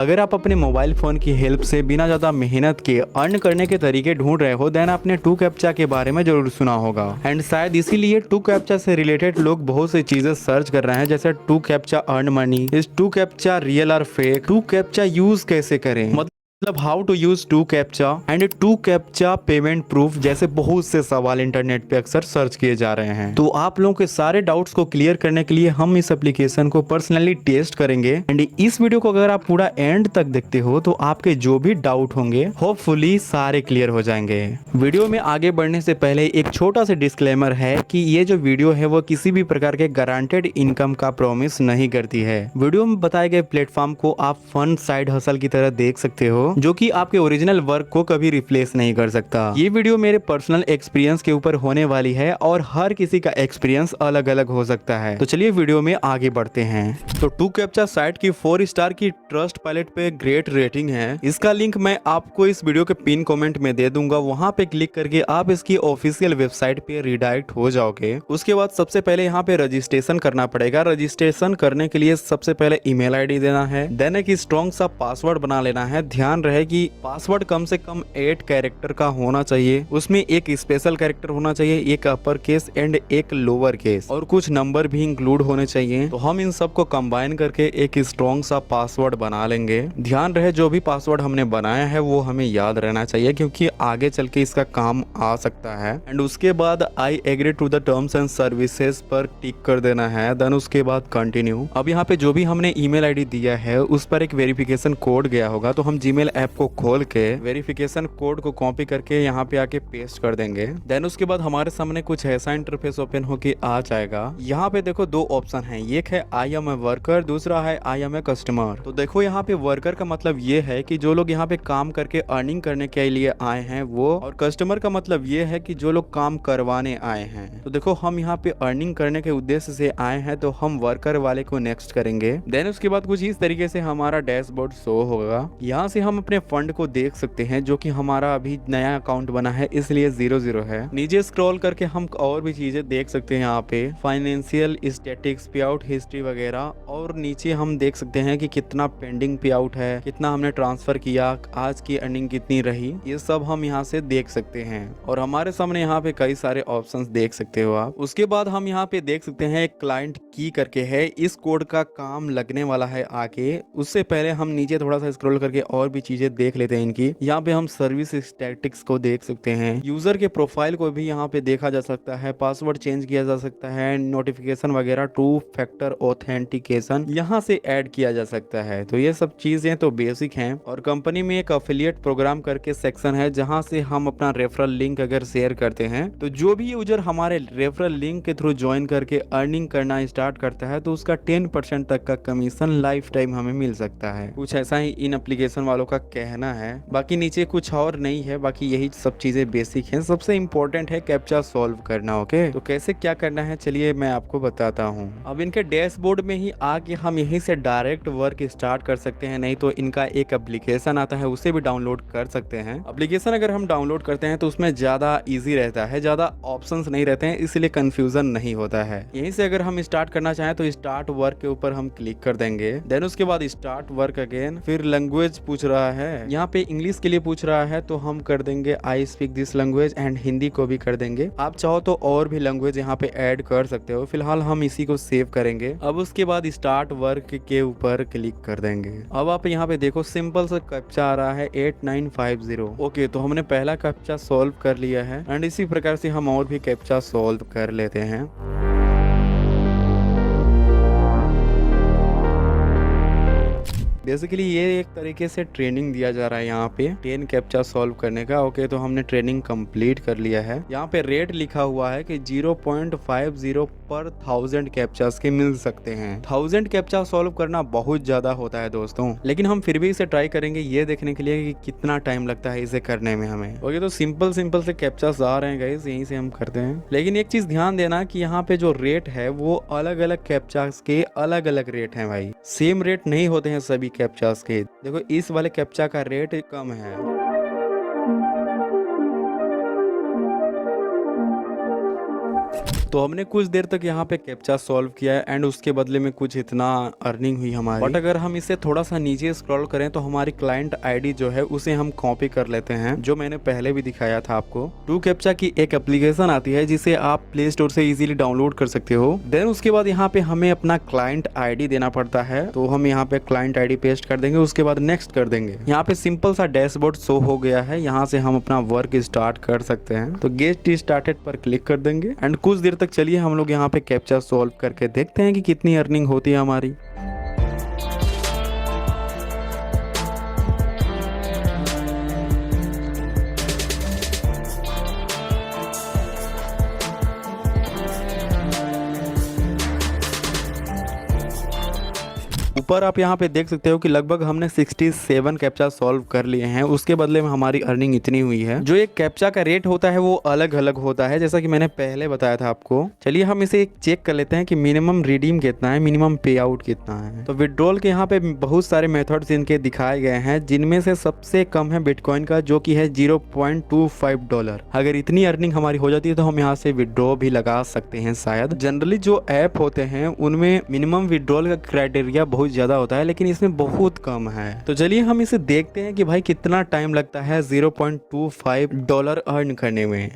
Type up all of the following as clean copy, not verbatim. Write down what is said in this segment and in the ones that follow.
अगर आप अपने मोबाइल फ़ोन की हेल्प से बिना ज़्यादा मेहनत के अर्न करने के तरीके ढूंढ रहे हो, देन आपने टू कैप्चा के बारे में जरूर सुना होगा। एंड शायद इसीलिए टू कैप्चा से रिलेटेड लोग बहुत सी चीज़ें सर्च कर रहे हैं, जैसे two captcha earn money, is two captcha real और फेक, टू कैप्चा यूज़ कैसे करें, मतलब how to use two captcha and two captcha payment proof, जैसे बहुत से सवाल इंटरनेट पे अक्सर सर्च किए जा रहे हैं। तो आप लोगों के सारे डाउट्स को क्लियर करने के लिए हम इस एप्लीकेशन को पर्सनली टेस्ट करेंगे। एंड इस वीडियो को अगर आप पूरा एंड तक देखते हो तो आपके जो भी डाउट होंगे होपफुली सारे क्लियर हो जाएंगे। वीडियो में आगे बढ़ने से पहले एक छोटा सा डिस्क्लेमर है कि ये जो वीडियो है वो किसी भी प्रकार के गारंटेड इनकम का प्रॉमिस नहीं करती है। वीडियो में बताए गए प्लेटफॉर्म को आप फन साइड हसल की तरह देख सकते हो, जो कि आपके ओरिजिनल वर्क को कभी रिप्लेस नहीं कर सकता। ये वीडियो मेरे पर्सनल एक्सपीरियंस के ऊपर होने वाली है और हर किसी का एक्सपीरियंस अलग अलग हो सकता है। तो चलिए वीडियो में आगे बढ़ते हैं। तो टू कैप्चा साइट की 4 स्टार की ट्रस्ट पायलट पे ग्रेट रेटिंग है। इसका लिंक मैं आपको इस वीडियो के पिन कमेंट में दे दूंगा, वहां पे क्लिक करके आप इसकी ऑफिशियल वेबसाइट पे रिडायरेक्ट हो जाओगे। उसके बाद सबसे पहले यहाँ पे रजिस्ट्रेशन करना पड़ेगा। रजिस्ट्रेशन करने के लिए सबसे पहले ईमेल आईडी देना है, देन एक स्ट्रॉन्ग सा पासवर्ड बना लेना है। ध्यान रहे कि पासवर्ड कम से कम 8 कैरेक्टर का होना चाहिए, उसमें एक स्पेशल कैरेक्टर होना चाहिए, एक अपर केस एंड एक लोअर केस, और कुछ नंबर भी इंक्लूड होने चाहिए। तो हम इन सबको कंबाइन करके एक स्ट्रॉन्ग सा पासवर्ड बना लेंगे। ध्यान रहे जो भी पासवर्ड हमने बनाया है वो हमें याद रहना चाहिए, क्योंकि आगे चल के इसका काम आ सकता है। एंड उसके बाद I agree to the terms and services पर टिक कर देना है। देन उसके बाद कंटिन्यू। अब यहाँ पे जो भी हमने ईमेल आईडी दिया है उस पर एक वेरिफिकेशन कोड गया होगा, तो हम जीमेल ऐप को खोल के वेरिफिकेशन कोड को कॉपी करके यहाँ पे आके पेस्ट कर देंगे। देन उसके बाद हमारे सामने कुछ ऐसा इंटरफेस ओपन होके आ जाएगा। यहाँ पे देखो दो ऑप्शन है, एक है आई एम ए वर्कर, दूसरा है आई एम ए कस्टमर। तो देखो यहाँ पे वर्कर का मतलब ये है कि जो लोग यहाँ पे काम करके अर्निंग करने के लिए आए हैं वो, और कस्टमर का मतलब ये है कि जो लोग काम करवाने आए हैं। तो देखो हम यहाँ पे अर्निंग करने के उद्देश्य से आए हैं, तो हम वर्कर वाले को नेक्स्ट करेंगे। देन उसके बाद कुछ इस तरीके से हमारा डैशबोर्ड शो होगा। यहाँ से हम अपने फंड को देख सकते हैं, जो कि हमारा अभी नया अकाउंट बना है इसलिए 00 है। नीचे स्क्रॉल करके हम और भी चीजें देख सकते हैं, यहाँ पे फाइनेंशियल स्टैटिक्स, पे आउट हिस्ट्री वगैरह, और नीचे हम देख सकते हैं कि कितना पेंडिंग पे आउट है, कितना हमने ट्रांसफर किया, आज की अर्निंग कितनी रही, ये सब हम यहाँ से देख सकते हैं। और हमारे सामने यहाँ पे कई सारे ऑप्शंस देख सकते हो आप। उसके बाद हम यहाँ पे देख सकते हैं एक क्लाइंट की करके है, इस कोड का काम लगने वाला है आके। उससे पहले हम नीचे थोड़ा सा स्क्रॉल करके और भी चीजें देख लेते हैं इनकी। यहाँ पे हम सर्विस स्टैटिक्स को देख सकते हैं, यूजर के प्रोफाइल को भी यहाँ पे देखा जा सकता है, पासवर्ड चेंज किया जा सकता है, नोटिफिकेशन वगैरह, टू फैक्टर ऑथेंटिकेशन यहाँ से ऐड किया जा सकता है। तो ये सब चीजें तो बेसिक हैं। और कंपनी में एक अफिलिएट प्रोग्राम करके सेक्शन है, जहाँ से हम अपना रेफरल लिंक अगर शेयर करते हैं तो जो भी यूजर हमारे रेफरल लिंक के थ्रू ज्वाइन करके अर्निंग करना स्टार्ट करता है तो उसका 10% तक का कमीशन लाइफ टाइम हमें मिल सकता है। कुछ ऐसा ही इन एप्लीकेशन वालों का कहना है, बाकी नीचे कुछ और नहीं है, बाकी यही सब चीजें बेसिक हैं। सबसे इंपॉर्टेंट है कैप्चा सॉल्व करना। ओके, तो कैसे क्या करना है चलिए मैं आपको बताता हूँ। अब इनके डैशबोर्ड में ही आके हम यहीं से डायरेक्ट वर्क स्टार्ट कर सकते हैं, नहीं तो इनका एक एप्लीकेशन आता है उसे भी डाउनलोड कर सकते हैं। एप्लीकेशन अगर हम डाउनलोड करते हैं तो उसमें ज्यादा ईजी रहता है, ज्यादा ऑप्शंस नहीं रहते हैं, इसलिए कंफ्यूजन नहीं होता है। यहीं से अगर हम स्टार्ट करना चाहें तो स्टार्ट वर्क के ऊपर हम क्लिक कर देंगे। देन उसके बाद स्टार्ट वर्क अगेन, फिर लैंग्वेज पूछ रहा है, यहाँ पे इंग्लिश के लिए पूछ रहा है तो हम कर देंगे I speak this language, and Hindi को भी कर देंगे। आप चाहो तो और भी लैंग्वेज यहाँ पे ऐड कर सकते हो, फिलहाल हम इसी को सेव करेंगे। अब उसके बाद स्टार्ट वर्क के ऊपर क्लिक कर देंगे। अब आप यहाँ पे देखो सिंपल सा कैप्चा आ रहा है 8950। ओके, तो हमने पहला कैप्चा सॉल्व कर लिया है, एंड इसी प्रकार से हम और भी कैप्चा सॉल्व कर लेते हैं। बेसिकली ये एक तरीके से ट्रेनिंग दिया जा रहा है यहाँ पे 10 कैप्चा सॉल्व करने का। ओके, तो हमने ट्रेनिंग कंप्लीट कर लिया है। यहाँ पे रेट लिखा हुआ है कि 0.50 पर 1000 कैप्चास के मिल सकते हैं। 1000 कैप्चा सॉल्व करना बहुत ज्यादा होता है दोस्तों, लेकिन हम फिर भी इसे ट्राई करेंगे ये देखने के लिए कि कितना टाइम लगता है इसे करने में हमें। ओके, तो सिंपल से कैप्चास आ रहे हैं गाइस, यहीं से हम करते हैं। लेकिन एक चीज ध्यान देना कि यहाँ पे जो रेट है वो अलग अलग कैप्चास के अलग अलग रेट है भाई, सेम रेट नहीं होते हैं सभी कैप्चास के। देखो इस वाले कैप्चा का रेट कम है। तो हमने कुछ देर तक यहाँ पे कैप्चा सॉल्व किया है एंड उसके बदले में कुछ इतना अर्निंग हुई हमारी। बट अगर हम इसे थोड़ा सा नीचे स्क्रॉल करें तो हमारी क्लाइंट आईडी जो है उसे हम कॉपी कर लेते हैं, जो मैंने पहले भी दिखाया था आपको। टू कैप्चा की एक एप्लीकेशन आती है जिसे आप प्ले स्टोर से इजीली डाउनलोड कर सकते हो। देन उसके बाद यहाँ पे हमें अपना क्लाइंट आईडी देना पड़ता है, तो हम यहाँ पे क्लाइंट आईडी पेस्ट कर देंगे, उसके बाद नेक्स्ट कर देंगे। यहाँ पे सिंपल सा डैशबोर्ड शो हो गया है, यहाँ से हम अपना वर्क स्टार्ट कर सकते हैं। तो गेट स्टार्टेड पर क्लिक कर देंगे एंड कुछ देर तक चलिए हम लोग यहाँ पे कैप्चा सॉल्व करके देखते हैं कि कितनी अर्निंग होती है हमारी। ऊपर आप यहाँ पे देख सकते हो कि लगभग हमने 67 कैप्चा सॉल्व कर लिए हैं, उसके बदले में हमारी अर्निंग इतनी हुई है। जो एक कैप्चा का रेट होता है वो अलग अलग होता है, जैसा कि मैंने पहले बताया था आपको। चलिए हम इसे एक चेक कर लेते हैं कि मिनिमम रिडीम कितना है, मिनिमम पे आउट कितना है। तो विड्रॉल के यहाँ पे बहुत सारे मेथड्स इनके दिखाए गए हैं, जिनमें से सबसे कम है बिटकॉइन का, जो कि है $0.25। अगर इतनी अर्निंग हमारी हो जाती है तो हम यहाँ से विड्रॉ भी लगा सकते हैं शायद। जनरली जो ऐप होते हैं उनमें मिनिमम विड्रॉल का क्राइटेरिया बहुत ज्यादा होता है, लेकिन इसमें बहुत कम है। तो चलिए हम इसे देखते हैं कि भाई कितना टाइम लगता है $0.25 अर्न करने में।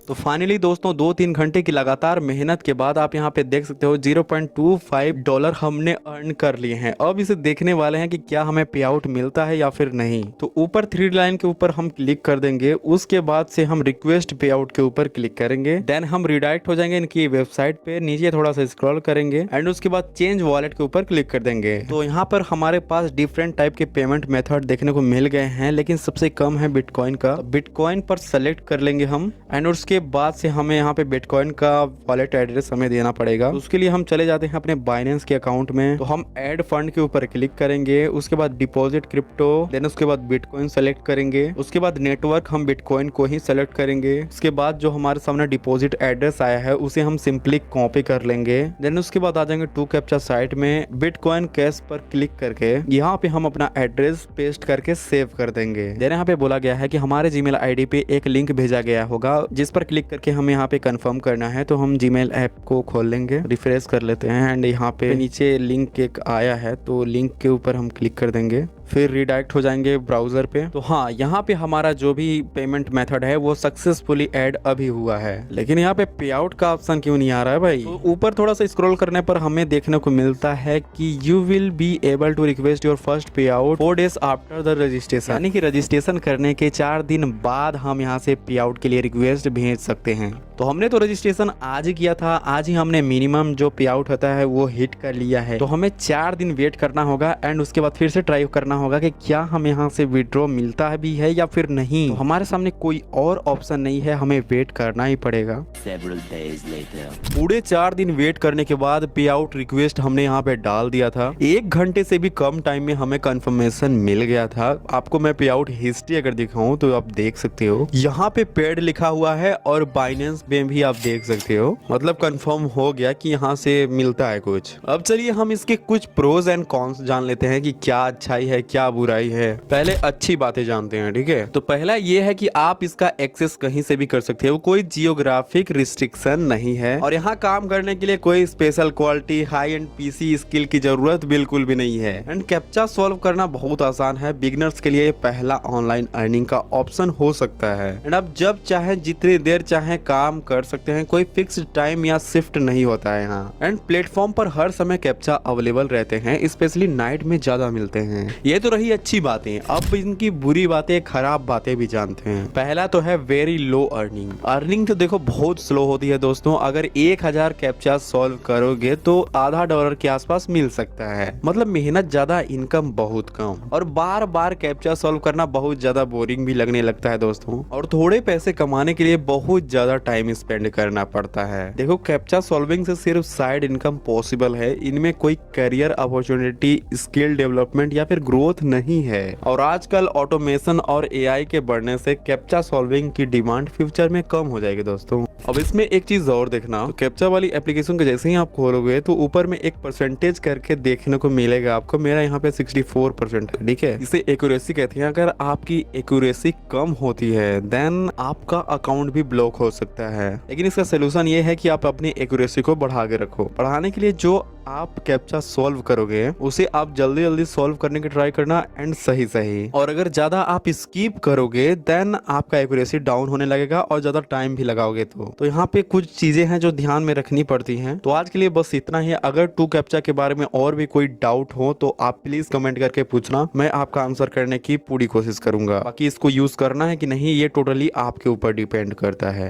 तो फाइनली दोस्तों 2-3 घंटे की लगातार मेहनत के बाद आप यहाँ पे देख सकते हो $0.25 हमने अर्न कर लिए हैं। अब इसे देखने वाले हैं कि क्या हमें पे आउट मिलता है या फिर नहीं। तो ऊपर 3 लाइन के ऊपर हम क्लिक कर देंगे, उसके बाद से हम रिक्वेस्ट पे आउट के ऊपर क्लिक करेंगे। देन हम रिडायरेक्ट हो जाएंगे इनकी वेबसाइट पे, नीचे थोड़ा सा स्क्रॉल करेंगे एंड उसके बाद चेंज वॉलेट के ऊपर क्लिक कर देंगे। तो यहाँ पर हमारे पास डिफरेंट टाइप के पेमेंट मेथड देखने को मिल गए हैं, लेकिन सबसे कम है बिटकॉइन का। बिटकॉइन पर सेलेक्ट कर लेंगे हम एंड उसके बाद से हमें यहाँ पे बिटकॉइन का वॉलेट एड्रेस हमें देना पड़ेगा। उसके लिए हम चले जाते हैं अपने बाइनेंस के अकाउंट में। तो हम ऐड फंड के ऊपर क्लिक करेंगे, उसके बाद डिपॉजिट क्रिप्टो, देन उसके बाद बिटकॉइन सेलेक्ट करेंगे, उसके बाद नेटवर्क हम बिटकॉइन को ही सेलेक्ट करेंगे। उसके बाद जो हमारे सामने डिपॉजिट एड्रेस आया है उसे हम सिंपली कॉपी कर लेंगे। देन उसके बाद आ जाएंगे टू कैप्चा साइट में, बिटकॉइन कैश पर क्लिक करके यहाँ पे हम अपना एड्रेस पेस्ट करके सेव कर देंगे। देन यहाँ पे बोला गया है कि हमारे जीमेल आईडी पे एक लिंक भेजा गया होगा, जिस पर क्लिक करके हमें यहाँ पे कंफर्म करना है। तो हम जीमेल ऐप को खोल लेंगे, रिफ्रेश कर लेते हैं एंड यहाँ पे नीचे लिंक एक आया है, तो लिंक के ऊपर हम क्लिक कर देंगे, फिर रिडायरेक्ट हो जाएंगे ब्राउजर पे। तो हाँ, यहाँ पे हमारा जो भी पेमेंट मेथड है वो सक्सेसफुली ऐड अभी हुआ है, लेकिन यहाँ पे पे आउट का ऑप्शन क्यों नहीं आ रहा है भाई। तो ऊपर थोड़ा सा स्क्रॉल करने पर हमें देखने को मिलता है कि you will be able to request your first payout 4 days after the registration, यानी कि रजिस्ट्रेशन करने के 4 दिन बाद हम यहाँ से पे आउट के लिए रिक्वेस्ट भेज सकते हैं। तो हमने तो रजिस्ट्रेशन आज ही किया था, आज ही हमने मिनिमम जो पे आउट होता है वो हिट कर लिया है। तो हमें 4 दिन वेट करना होगा एंड उसके बाद फिर से ट्राई करना होगा कि क्या हम यहाँ से विड्रॉ मिलता है भी है या फिर नहीं। तो हमारे सामने कोई और ऑप्शन नहीं है, हमें वेट करना ही पड़ेगा। पूरे 4 दिन वेट करने के बाद पे आउट रिक्वेस्ट हमने यहाँ पे डाल दिया था। 1 घंटे से भी कम टाइम में हमें कंफर्मेशन मिल गया था। आपको मैं पे आउट हिस्ट्री अगर दिखाऊं तो आप देख सकते हो, यहाँ पे पेड लिखा हुआ है और बाइनेंस में भी आप देख सकते हो, मतलब कंफर्म हो गया कि यहाँ से मिलता है कुछ। अब चलिए हम इसके कुछ प्रोज एंड कॉन्स जान लेते हैं कि क्या अच्छाई है क्या बुराई है। पहले अच्छी बातें जानते हैं, ठीक है। तो पहला ये है कि आप इसका एक्सेस कहीं से भी कर सकते हो, कोई जियोग्राफिक रिस्ट्रिक्शन नहीं है और यहाँ काम करने के लिए कोई special quality high and PC skill की जरूरत बिल्कुल भी नहीं है। एंड कैप्चा सॉल्व करना बहुत आसान है, बिगिनर्स के लिए पहला ऑनलाइन अर्निंग का ऑप्शन हो सकता है। एंड आप जब चाहे जितनी देर चाहे काम कर सकते हैं, कोई फिक्स्ड टाइम या शिफ्ट नहीं होता है यहाँ। एंड प्लेटफॉर्म पर हर समय कैप्चा अवेलेबल रहते हैं, स्पेशली नाइट में ज्यादा मिलते हैं। ये तो रही अच्छी बातें, अब इनकी बुरी बातें खराब बातें भी जानते हैं। पहला तो है वेरी लो अर्निंग। अर्निंग तो देखो बहुत स्लो होती है दोस्तों, अगर 1000 कैप्चा सॉल्व करोगे तो $0.5 के आसपास मिल सकता है, मतलब मेहनत ज्यादा इनकम बहुत कम, और बार बार कैप्चा सॉल्व करना बहुत ज्यादा बोरिंग भी लगने लगता है दोस्तों। और थोड़े पैसे कमाने के लिए बहुत ज्यादा टाइम स्पेंड करना पड़ता है। देखो कैप्चा सॉल्विंग से सिर्फ साइड इनकम पॉसिबल है, इनमें कोई करियर अपॉर्चुनिटी, स्किल डेवलपमेंट या फिर ग्रोथ नहीं है। और आजकल ऑटोमेशन और एआई के बढ़ने से कैप्चा सॉल्विंग की डिमांड फ्यूचर में कम हो जाएगी दोस्तों। अब इसमें एक चीज और देखना, तो कैप्चा वाली एप्लीकेशन को जैसे ही आप खोलोगे तो ऊपर में एक परसेंटेज करके देखने को मिलेगा आपको। मेरा यहाँ पे 64% है, ठीक है। इसे एक्यूरेसी कहते हैं। अगर आपकी एक्यूरेसी कम होती है देन आपका अकाउंट भी ब्लॉक हो सकता है, लेकिन इसका सोल्यूशन ये है कि आप अपनी एक्यूरेसी को बढ़ा के रखो। बढ़ाने के लिए जो आप कैप्चा सॉल्व करोगे उसे आप जल्दी जल्दी सॉल्व करने की ट्राई करना एंड सही सही। और अगर ज्यादा आप स्किप करोगे देन आपका एक्यूरेसी डाउन होने लगेगा और ज्यादा टाइम भी लगाओगे। तो यहाँ पे कुछ चीजें हैं जो ध्यान में रखनी पड़ती हैं। तो आज के लिए बस इतना ही। अगर टू कैप्चा के बारे में और भी कोई डाउट हो तो आप प्लीज कमेंट करके पूछना, मैं आपका आंसर करने की पूरी कोशिश करूंगा। बाकी इसको यूज करना है कि नहीं ये टोटली आपके ऊपर डिपेंड करता है।